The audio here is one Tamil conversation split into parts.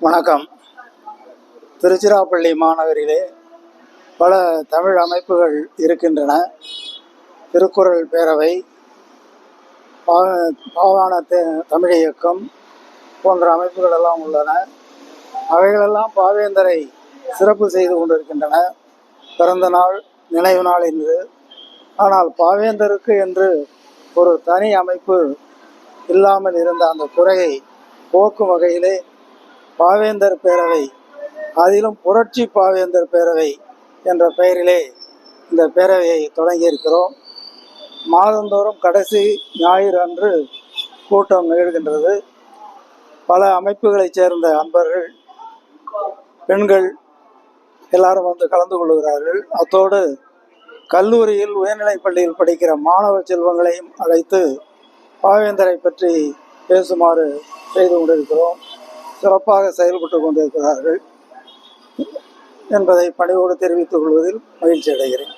வணக்கம். திருச்சிராப்பள்ளி மாநகரிலே பல தமிழ் அமைப்புகள் இருக்கின்றன. திருக்குறள் பேரவை, பாவாண தமிழ் இயக்கம் போன்ற அமைப்புகள் எல்லாம் உள்ளன. அவைகளெல்லாம் பாவேந்தரை சிறப்பு செய்து கொண்டிருக்கின்றன. பிறந்த நாள், நினைவு நாள் என்று. ஆனால் பாவேந்தருக்கு என்று ஒரு தனி அமைப்பு இல்லாமல் இருந்த அந்த குறையை போக்கும் வகையிலே பாவேந்தர் பேரவை, அதிலும் புரட்சி பாவேந்தர் பேரவை என்ற பெயரிலே இந்த பேரவையை தொடங்கியிருக்கிறோம். மாதந்தோறும் கடைசி ஞாயிறு அன்று கூட்டம் நிகழ்கின்றது. பல அமைப்புகளைச் சேர்ந்த அன்பர்கள், பெண்கள் எல்லாரும் வந்து கலந்து கொள்கிறார்கள். அத்தோடு கல்லூரியில், உயர்நிலைப் பள்ளியில் படிக்கிற மாணவ செல்வங்களையும் அழைத்து பாவேந்தரை பற்றி பேசுமாறு செய்து கொண்டிருக்கிறோம். சிறப்பாக செயல்பட்டு கொண்டிருக்கிறார்கள் என்பதை பணிவோடு தெரிவித்துக் கொள்வதில் மகிழ்ச்சி அடைகிறேன்.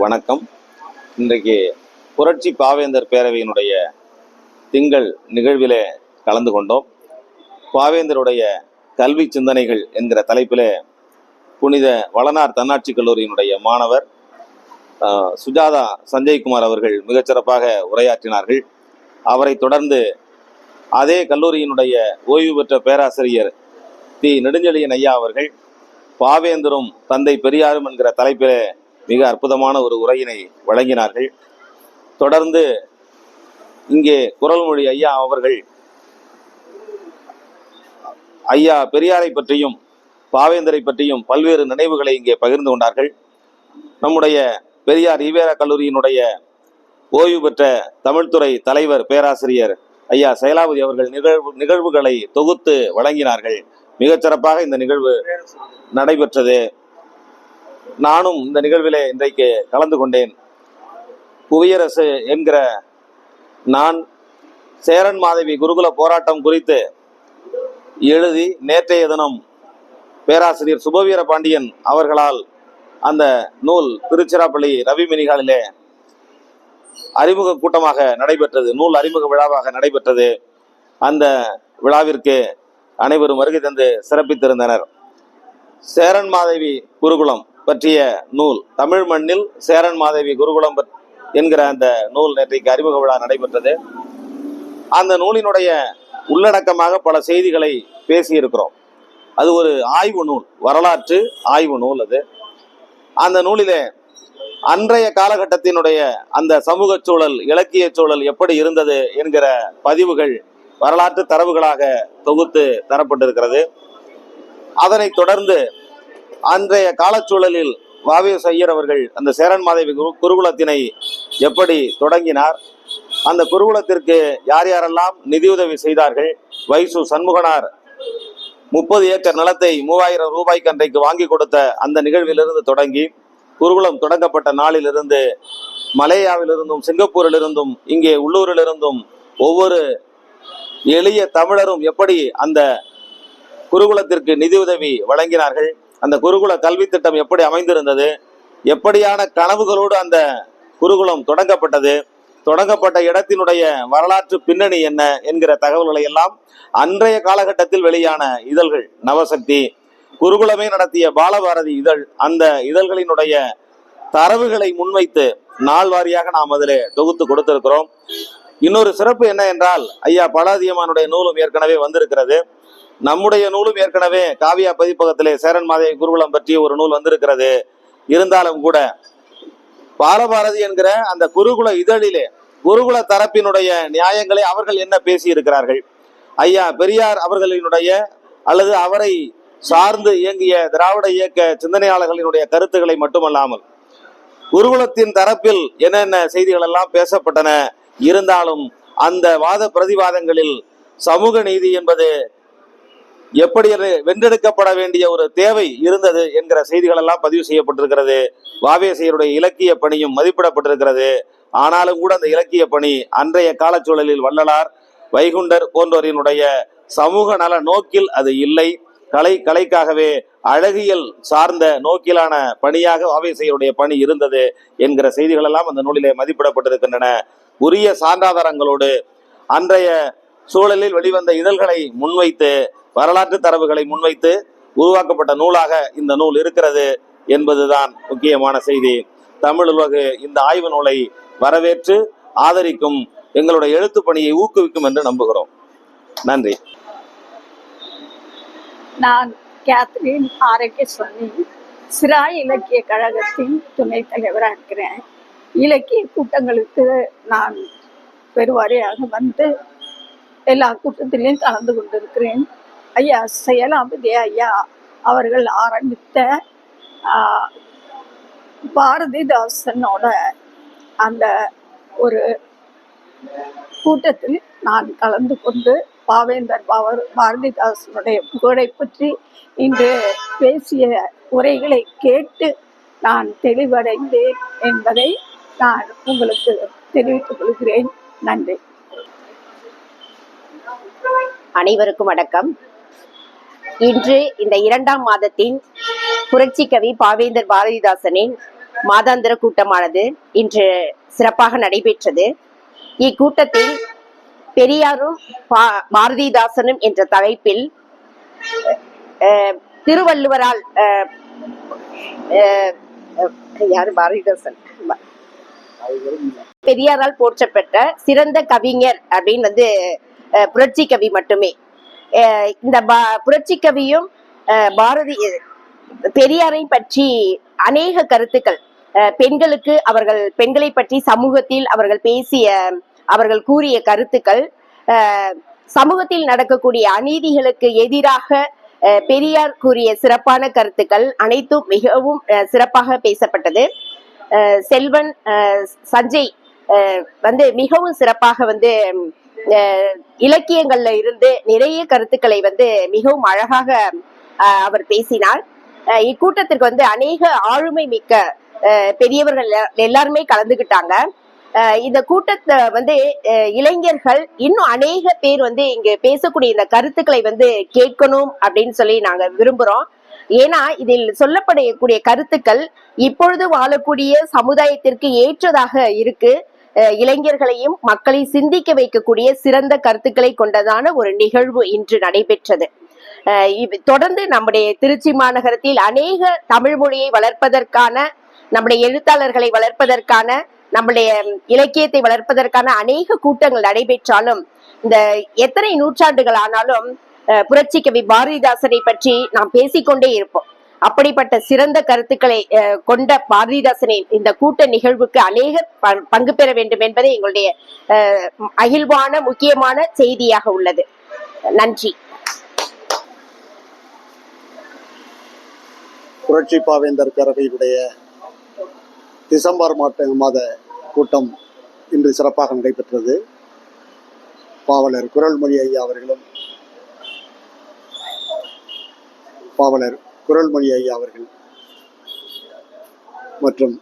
வணக்கம். இன்றைக்கு புரட்சி பாவேந்தர் பேரவையினுடைய திங்கள் நிகழ்விலே கலந்து கொண்டோம். பாவேந்தருடைய கல்வி சிந்தனைகள் என்கிற தலைப்பிலே புனித வளனார் தன்னாட்சி கல்லூரியினுடைய மாணவர் சுஜாதா சஞ்சய்குமார் அவர்கள் மிகச்சிறப்பாக உரையாற்றினார்கள். அவரை தொடர்ந்து அதே கல்லூரியினுடைய ஓய்வு பெற்ற பேராசிரியர் தி நெடுஞ்செழியன் ஐயா அவர்கள் பாவேந்தரும் தந்தை பெரியாரும் என்கிற தலைப்பிலே மிக அற்புதமான ஒரு உரையினை வழங்கினார்கள். தொடர்ந்து இங்கே குரல்மொழி ஐயா அவர்கள் ஐயா பெரியாரை பற்றியும் பாவேந்தரை பற்றியும் பல்வேறு நினைவுகளை இங்கே பகிர்ந்து கொண்டார்கள். நம்முடைய பெரியார் ஈவேரா கல்லூரியினுடைய ஓய்வு பெற்ற தமிழ்துறை தலைவர் பேராசிரியர் ஐயா செயலாபதி அவர்கள் நிகழ்வுகளை தொகுத்து வழங்கினார்கள். மிகச்சிறப்பாக இந்த நிகழ்வு நடைபெற்றது. நானும் இந்த நிகழ்விலே இன்றைக்கு கலந்து கொண்டேன். புவியரசு என்கிற நான் சேரன் மாதவி குருகுல போராட்டம் குறித்து எழுதி நேற்றைய தினம் பேராசிரியர் சுபவீர பாண்டியன் அவர்களால் அந்த நூல் திருச்சிராப்பள்ளி ரவி மினிகாலிலே அறிமுக கூட்டமாக நடைபெற்றது, நூல் அறிமுக விழாவாக நடைபெற்றது. அந்த விழாவிற்கு அனைவரும் வருகை தந்து சிறப்பித்திருந்தனர். சேரன் மாதவி குருகுலம் பற்றிய நூல், தமிழ் மண்ணில் சேரன் மாதவி குருகுலம் என்கிற அந்த நூல் நேற்றைக்கு அறிமுக விழா நடைபெற்றது. அந்த நூலினுடைய உள்ளடக்கமாக பல செய்திகளை பேசியிருக்கிறோம். அது ஒரு ஆய்வு நூல், வரலாற்று ஆய்வு நூல். அது அந்த நூலிலே அன்றைய காலகட்டத்தினுடைய அந்த சமூக சூழல், இலக்கிய சூழல் எப்படி இருந்தது என்கிற பதிவுகள் வரலாற்று தரவுகளாக தொகுத்து தரப்பட்டிருக்கிறது. அதனைத் தொடர்ந்து அன்றைய காலச்சூழலில் வாவேசு ஐயர் அவர்கள் அந்த சேரன் மாதவி குருகுலத்தினை எப்படி தொடங்கினார், அந்த குருகுலத்திற்கு யார் யாரெல்லாம் நிதியுதவி செய்தார்கள், வைசு சண்முகனார் 30 ஏக்கர் நிலத்தை 3000 ரூபாய்க்கு அன்றைக்கு வாங்கி கொடுத்த அந்த நிகழ்விலிருந்து தொடங்கி குருகுலம் தொடங்கப்பட்ட நாளிலிருந்து மலேயாவிலிருந்தும் சிங்கப்பூரிலிருந்தும் இங்கே உள்ளூரிலிருந்தும் ஒவ்வொரு எளிய தமிழரும் எப்படி அந்த குருகுலத்திற்கு நிதியுதவி வழங்கினார்கள், அந்த குருகுல கல்வி திட்டம் எப்படி அமைந்திருந்தது, எப்படியான கனவுகளோடு அந்த குருகுலம் தொடங்கப்பட்டது, தொடங்கப்பட்ட இடத்தினுடைய வரலாற்று பின்னணி என்ன என்கிற தகவல்களை எல்லாம் அன்றைய காலகட்டத்தில் வெளியான இதழ்கள், நவசக்தி, குருகுலமே நடத்திய பாலபாரதி இதழ், அந்த இதழ்களினுடைய தரவுகளை முன்வைத்து நாள் வாரியாக நாம் அதிலே தொகுத்து கொடுத்திருக்கிறோம். இன்னொரு சிறப்பு என்ன என்றால், ஐயா பலாதியமானுடைய நூலும் ஏற்கனவே வந்திருக்கிறது. நம்முடைய நூலும் ஏற்கனவே காவியா பதிப்பகத்திலே சேரன் மாதவி குருகுலம் பற்றிய ஒரு நூல் வந்திருக்கிறது. இருந்தாலும் கூட பாலபாரதி என்கிற அந்த குருகுல இதழிலே குருகுல தரப்பினுடைய நியாயங்களை அவர்கள் என்ன பேசி இருக்கிறார்கள், ஐயா பெரியார் அவர்களினுடைய அல்லது அவரை சார்ந்து இயங்கிய திராவிட இயக்க சிந்தனையாளர்களினுடைய கருத்துக்களை மட்டுமல்லாமல் குருகுலத்தின் தரப்பில் என்னென்ன செய்திகள் எல்லாம் பேசப்பட்டன, இருந்தாலும் அந்த வாத பிரதிவாதங்களில் சமூக நீதி என்பது எப்படி வென்றெடுக்கப்பட வேண்டிய ஒரு தேவை இருந்தது என்கிற செய்திகள் எல்லாம் பதிவு செய்யப்பட்டிருக்கிறது. வாவேசையருடைய இலக்கிய பணியும் மதிப்பிடப்பட்டிருக்கிறது. ஆனாலும் கூட அந்த இலக்கிய பணி அன்றைய காலச்சூழலில் வள்ளலார், வைகுண்டர் போன்றோரினுடைய சமூக நல நோக்கில் அது இல்லை. கலைக்காகவே அழகியல் சார்ந்த நோக்கிலான பணியாக வாவேசையருடைய பணி இருந்தது என்கிற செய்திகள் எல்லாம் அந்த நூலிலே மதிப்பிடப்பட்டிருக்கின்றன. உரிய சான்றாதாரங்களோடு அன்றைய சூழலில் வெளிவந்த இதழ்களை முன்வைத்து, வரலாற்று தரவுகளை முன்வைத்து உருவாக்கப்பட்ட நூலாக இந்த நூல் இருக்கிறது என்பதுதான் முக்கியமான செய்தி. தமிழ் உலகு இந்த ஆய்வு நூலை வரவேற்று ஆதரிக்கும், எங்களுடைய எழுத்து பணியை ஊக்குவிக்கும் என்று நம்புகிறோம். நன்றி. நான் கேத்ரின் ஆரோக்கியசாமி, சிரா இலக்கிய கழகத்தின் துணைத் தலைவராக இருக்கிறேன். இலக்கிய கூட்டங்களுக்கு நான் பெருவாரியாக வந்து எல்லா கூட்டத்திலையும் கலந்து கொண்டிருக்கிறேன். ஐயா செயலாபதி ஐயா அவர்கள் ஆரம்பித்த பாரதிதாசனோட அந்த ஒரு கூட்டத்தில் நான் கலந்து கொண்டு பாவேந்தர் பாரதிதாசனுடைய புகழை பற்றி இன்று பேசிய உரைகளை கேட்டு நான் தெளிவடைந்தேன் என்பதை நான் உங்களுக்கு தெரிவித்துக் கொள்கிறேன். நன்றி. அனைவருக்கும் வணக்கம். இன்று இந்த 2ஆம் மாதத்தின் புரட்சி கவி பாவேந்தர் பாரதிதாசனின் மாதாந்திர கூட்டமானது இன்று சிறப்பாக நடைபெற்றது. இக்கூட்டத்தில் பெரியாரும் பாரதிதாசனும் என்ற தலைப்பில் திருவள்ளுவரால் பாரதிதாசன் பெரியாரால் போற்றப்பட்ட சிறந்த கவிஞர் அப்படின்னு புரட்சி கவி மட்டுமே. இந்த புரட்சி கவியும் பெரியாரை பற்றி அநேக கருத்துக்கள், பெண்களுக்கு பெண்களை பற்றி சமூகத்தில் அவர்கள் கூறிய கருத்துக்கள், சமூகத்தில் நடக்கக்கூடிய அநீதிகளுக்கு எதிராக பெரியார் கூறிய சிறப்பான கருத்துக்கள் அனைத்தும் மிகவும் சிறப்பாக பேசப்பட்டது. செல்வன் சஞ்சய் மிகவும் சிறப்பாக இலக்கியங்கள்ல இருந்து நிறைய கருத்துக்களை மிகவும் அழகாக அவர் பேசினார். இக்கூட்டத்திற்கு அநேக ஆளுமை மிக்க பெரியவர்கள் எல்லாருமே கலந்துகிட்டாங்க. இந்த கூட்டத்தை இளைஞர்கள் இன்னும் அநேக பேர் இங்க பேசக்கூடிய இந்த கருத்துக்களை கேட்கணும் அப்படின்னு சொல்லி நாங்க விரும்புறோம். ஏன்னா இதில் சொல்லப்படக்கூடிய கருத்துக்கள் இப்பொழுது வாழக்கூடிய சமுதாயத்திற்கு ஏற்றதாக இருக்கு. இளைஞர்களையும் மக்களை சிந்திக்க வைக்கக்கூடிய சிறந்த கருத்துக்களை கொண்டதான ஒரு நிகழ்வு இன்று நடைபெற்றது. தொடர்ந்து நம்முடைய திருச்சி மாநகரத்தில் அநேக தமிழ் மொழியை வளர்ப்பதற்கான, நம்முடைய எழுத்தாளர்களை வளர்ப்பதற்கான, நம்முடைய இலக்கியத்தை வளர்ப்பதற்கான அநேக கூட்டங்கள் நடைபெற்றாலும் இந்த எத்தனை நூற்றாண்டுகள் ஆனாலும் புரட்சி கவி பாரதிதாசனை பற்றி நாம் பேசிக்கொண்டே இருப்போம். அப்படிப்பட்ட சிறந்த கருத்துக்களை கொண்ட பாரதிதாசனின் இந்த கூட்ட நிகழ்வுக்கு அநேகர் பங்கு பெற வேண்டும் என்பதே எங்களுடைய மகிழ்வான முக்கியமான செய்தியாக உள்ளது. நன்றி. புரட்சி பாவேந்தர் பேரவையினுடைய டிசம்பர் மாத கூட்டம் இன்று சிறப்பாக நடைபெற்றது. பாவலர் குறள்மொழி ஐயா அவர்களும் மற்றும்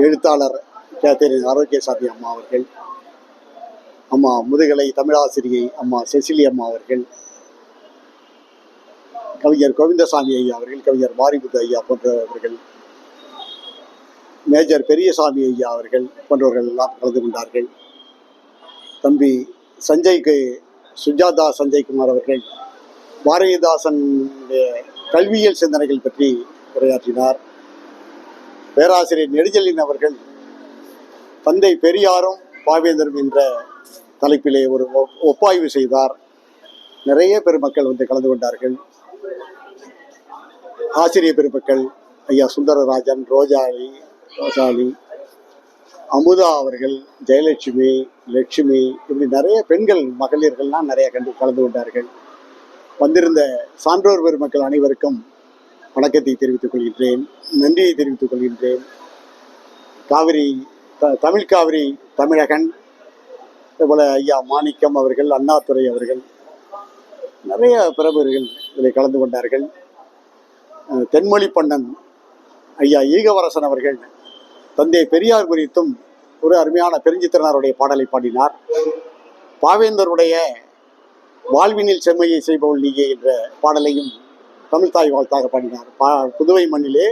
எழுத்தாளர் கேத்தரின் ஆரோக்கியசாமி அம்மா அவர்கள், அம்மா முதுகலை தமிழாசிரியை அம்மா செசிலி அம்மா அவர்கள், கவிஞர் கோவிந்தசாமி ஐயா அவர்கள், கவிஞர் மாரிமுத்து ஐயா போன்றவர்கள், மேஜர் பெரியசாமி ஐயா அவர்கள் போன்றவர்கள் எல்லாம் கலந்து கொண்டார்கள். தம்பி சுஜாதா சஞ்சய்குமார் அவர்கள் பாரதிதாசனுடைய கல்வியியல் சிந்தனைகள் பற்றி உரையாற்றினார். பேராசிரியர் நெடுஞ்செழியன் அவர்கள் தந்தை பெரியாரும் பாவேந்தரும் என்ற தலைப்பிலே ஒரு ஒப்பாய்வு செய்தார். நிறைய பெருமக்கள் கலந்து கொண்டார்கள். ஆசிரியர் பெருமக்கள் ஐயா சுந்தரராஜன், ரோசாலி, அமுதா அவர்கள், ஜெயலட்சுமி, லட்சுமி, இப்படி நிறைய பெண்கள் மகளிர்கள்லாம் நிறைய கலந்து கொண்டார்கள். வந்திருந்த சான்றோர் பெருமக்கள் அனைவருக்கும் வணக்கத்தை தெரிவித்துக் கொள்கின்றேன், நன்றியை தெரிவித்துக் கொள்கின்றேன். தமிழ் காவிரி தமிழகன் போல ஐயா மாணிக்கம் அவர்கள், அண்ணாதுரை அவர்கள், நிறைய பிரபுகள் இதில் கலந்து கொண்டார்கள். தென்மொழி பண்ணன் ஐயா ஈகவரசன் அவர்கள் தந்தை பெரியார் குறித்தும் ஒரு அருமையான பெருஞ்சித்திரனாருடைய பாடலை பாடினார். பாவேந்தருடைய வாழ்வினில் செம்மையை செய்பவள் நீயே என்ற பாடலையும் தமிழ்தாய் வாழ்த்தாக பாடினார். புதுவை மண்ணிலே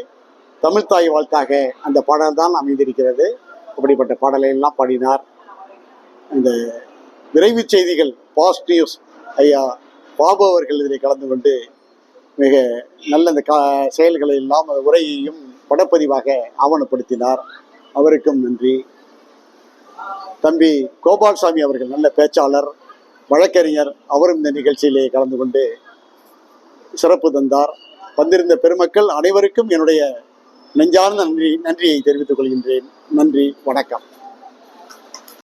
தமிழ்தாய் வாழ்த்தாக அந்த பாடல் தான் அமைந்திருக்கிறது. அப்படிப்பட்ட பாடலை எல்லாம் பாடினார். இந்த விரைவு செய்திகள் பாஸ்ட் நியூஸ் ஐயா பாபு அவர்கள் இதில் கலந்து கொண்டு மிக நல்ல இந்த செயல்களை எல்லாம் உரையையும் படப்பதிவாக ஆவணப்படுத்தினார். அவருக்கும் நன்றி. தம்பி கோபால்சாமி அவர்கள் நல்ல பேச்சாளர், வழக்கறிஞர், அவரும் இந்த நிகழ்ச்சியிலே கலந்து கொண்டு சிறப்பு தந்தார். வந்திருந்த பெருமக்கள் அனைவருக்கும் என்னுடைய நெஞ்சார்ந்த நன்றியை தெரிவித்துக் கொள்கின்றேன். நன்றி, வணக்கம்.